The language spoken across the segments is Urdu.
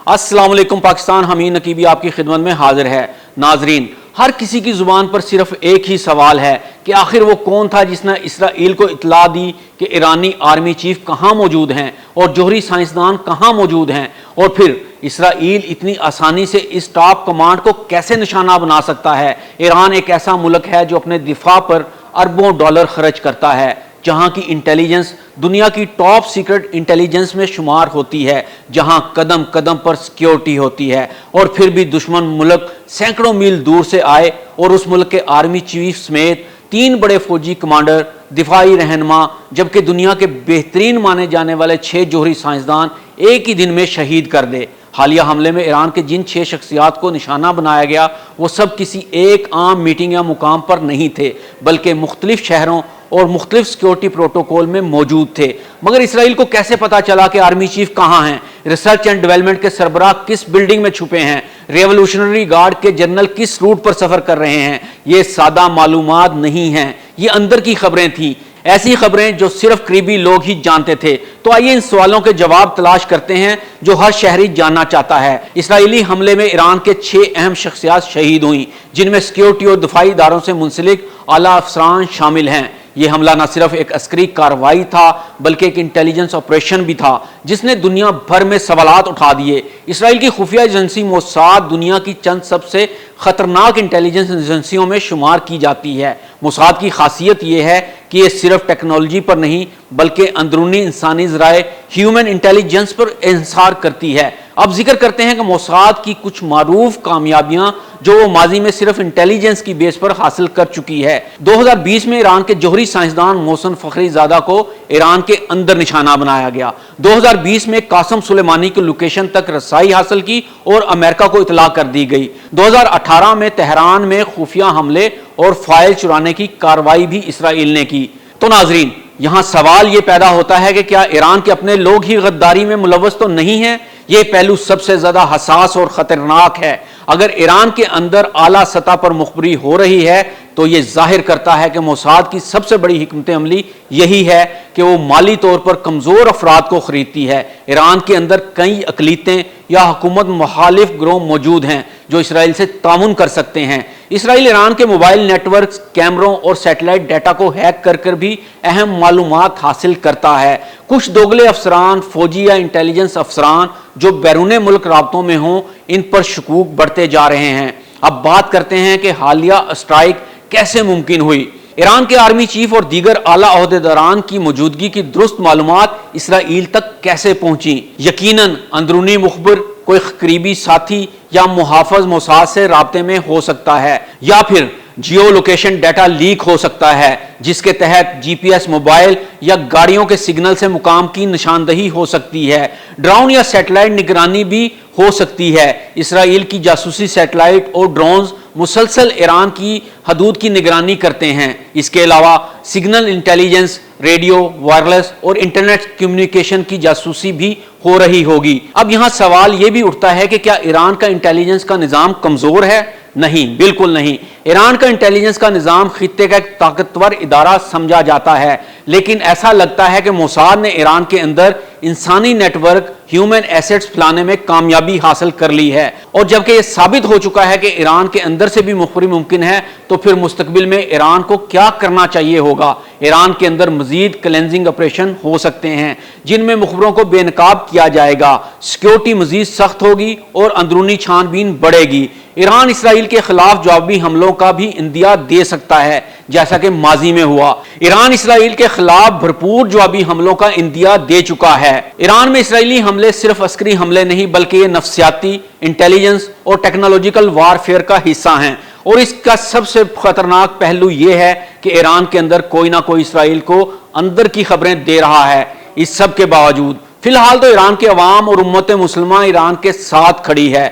السلام علیکم پاکستان، حمید نقیبی آپ کی خدمت میں حاضر ہے۔ ناظرین، ہر کسی کی زبان پر صرف ایک ہی سوال ہے کہ آخر وہ کون تھا جس نے اسرائیل کو اطلاع دی کہ ایرانی آرمی چیف کہاں موجود ہیں اور جوہری سائنسدان کہاں موجود ہیں، اور پھر اسرائیل اتنی آسانی سے اس ٹاپ کمانڈ کو کیسے نشانہ بنا سکتا ہے۔ ایران ایک ایسا ملک ہے جو اپنے دفاع پر اربوں ڈالر خرچ کرتا ہے، جہاں کی انٹیلیجنس دنیا کی ٹاپ سیکرٹ انٹیلیجنس میں شمار ہوتی ہے، جہاں قدم قدم پر سیکیورٹی ہوتی ہے، اور پھر بھی دشمن ملک سینکڑوں میل دور سے آئے اور اس ملک کے آرمی چیف سمیت 3 بڑے فوجی کمانڈر، دفاعی رہنما، جبکہ دنیا کے بہترین مانے جانے والے 6 جوہری سائنسدان ایک ہی دن میں شہید کر دے۔ حالیہ حملے میں ایران کے جن 6 شخصیات کو نشانہ بنایا گیا وہ سب کسی ایک عام میٹنگ یا مقام پر نہیں تھے، بلکہ مختلف شہروں اور مختلف سیکیورٹی پروٹوکول میں موجود تھے۔ مگر اسرائیل کو کیسے پتا چلا کہ آرمی چیف کہاں ہیں؟ ریسرچ اینڈ ڈیولپمنٹ کے سربراہ کس بلڈنگ میں چھپے ہیں؟ ریولوشنری گارڈ کے جنرل کس روٹ پر سفر کر رہے ہیں؟ یہ سادہ معلومات نہیں ہیں، یہ اندر کی خبریں تھیں، ایسی خبریں جو صرف قریبی لوگ ہی جانتے تھے۔ تو آئیے ان سوالوں کے جواب تلاش کرتے ہیں جو ہر شہری جاننا چاہتا ہے۔ اسرائیلی حملے میں ایران کے 6 اہم شخصیات شہید ہوئیں، جن میں سیکیورٹی اور دفاعی اداروں سے منسلک اعلیٰ افسران شامل ہیں۔ یہ حملہ نہ صرف ایک عسکری کارروائی تھا بلکہ ایک انٹیلیجنس آپریشن بھی تھا جس نے دنیا بھر میں سوالات اٹھا دیے۔ اسرائیل کی خفیہ ایجنسی موساد دنیا کی چند سب سے خطرناک انٹیلیجنس ایجنسیوں میں شمار کی جاتی ہے۔ موساد کی خاصیت یہ ہے کہ یہ صرف ٹیکنالوجی پر نہیں بلکہ اندرونی انسانی ذرائع ہیومن انٹیلیجنس پر انحصار کرتی ہے۔ اب ذکر کرتے ہیں کہ موساد کی کچھ معروف کامیابیاں جو وہ ماضی میں صرف انٹیلیجنس کی بیس پر حاصل کر چکی ہے۔ 2020 میں ایران کے جوہری سائنسدان محسن فخری زادہ کو ایران کے اندر نشانہ بنایا گیا۔ 2020 میں قاسم سلیمانی کی لوکیشن تک رسائی حاصل کی اور امریکہ کو اطلاع کر دی گئی۔ 2018 میں تہران میں خفیہ حملے اور فائل چرانے کی کارروائی بھی اسرائیل نے کی۔ تو ناظرین، یہاں سوال یہ پیدا ہوتا ہے کہ کیا ایران کے اپنے لوگ ہی غداری میں ملوث تو نہیں ہیں؟ یہ پہلو سب سے زیادہ حساس اور خطرناک ہے۔ اگر ایران کے اندر اعلیٰ سطح پر مخبری ہو رہی ہے تو یہ ظاہر کرتا ہے کہ موساد کی سب سے بڑی حکمت عملی یہی ہے کہ وہ مالی طور پر کمزور افراد کو خریدتی ہے۔ ایران کے اندر کئی اقلیتیں یا حکومت مخالف گروہ موجود ہیں جو اسرائیل سے تعاون کر سکتے ہیں۔ اسرائیل ایران کے موبائل نیٹ ورکس، کیمروں اور سیٹلائٹ ڈیٹا کو ہیک کر بھی اہم معلومات حاصل کرتا ہے۔ کچھ دوگلے افسران، فوجی یا انٹیلیجنس افسران جو بیرون ملک رابطوں میں ہوں، ان پر شکوک بڑھتے جا رہے ہیں۔ اب بات کرتے ہیں کہ حالیہ اسٹرائک کیسے ممکن ہوئی۔ ایران کے آرمی چیف اور دیگر اعلیٰ عہدیداران کی موجودگی کی درست معلومات اسرائیل تک کیسے پہنچیں؟ یقیناً اندرونی مخبر، کوئی قریبی ساتھی یا محافظ موساد سے رابطے میں ہو سکتا ہے، یا پھر جیو لوکیشن ڈیٹا لیک ہو سکتا ہے جس کے تحت جی پی ایس موبائل یا گاڑیوں کے سگنل سے مقام کی نشاندہی ہو سکتی ہے۔ ڈرون یا سیٹلائٹ نگرانی بھی ہو سکتی ہے۔ اسرائیل کی جاسوسی سیٹلائٹ اور ڈرونز مسلسل ایران کی حدود کی نگرانی کرتے ہیں۔ اس کے علاوہ سگنل انٹیلیجنس، ریڈیو، وائرلیس اور انٹرنیٹ کمیونیکیشن کی جاسوسی بھی ہو رہی ہوگی۔ اب یہاں سوال یہ بھی اٹھتا ہے کہ کیا ایران کا انٹیلیجنس کا نظام کمزور ہے؟ نہیں، بالکل نہیں۔ ایران کا انٹیلیجنس کا نظام خطے کا ایک طاقتور ادارہ سمجھا جاتا ہے، لیکن ایسا لگتا ہے کہ موساد نے ایران کے اندر انسانی نیٹ ورک، ہیومن ایسٹس پھیلانے میں کامیابی حاصل کر لی ہے، اور جبکہ یہ ثابت ہو چکا ہے کہ ایران کے اندر سے بھی مخبری ممکن ہے، تو پھر مستقبل میں ایران کو کیا کرنا چاہیے ہوگا؟ ایران کے اندر مزید کلینزنگ آپریشن ہو سکتے ہیں جن میں مخبروں کو بے نقاب کیا جائے گا، سیکیورٹی مزید سخت ہوگی اور اندرونی چھان بین بڑھے گی۔ ایران اسرائیل کے خلاف جوابی حملوں کا بھی اندیا دے سکتا ہے جیسا کہ ماضی میں ہوا۔ ایران اسرائیل کے خلاف بھرپور جوابی حملوں کا اندیا دے چکا ہے۔ ایران میں اسرائیلی حملے صرف عسکری حملے نہیں بلکہ یہ نفسیاتی، انٹیلیجنس اور ٹیکنالوجیکل وارفیئر کا حصہ ہیں، اور اس کا سب سے خطرناک پہلو یہ ہے کہ ایران کے اندر کوئی نہ کوئی اسرائیل کو اندر کی خبریں دے رہا ہے۔ اس سب کے باوجود فی الحال تو ایران کے عوام اور امت مسلمہ ایران کے ساتھ کھڑی ہے۔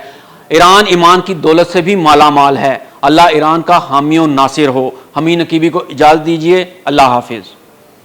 ایران ایمان کی دولت سے بھی مالا مال ہے۔ اللہ ایران کا حامی و ناصر ہو۔ حمید نقیبی کو اجازت دیجیے۔ اللہ حافظ۔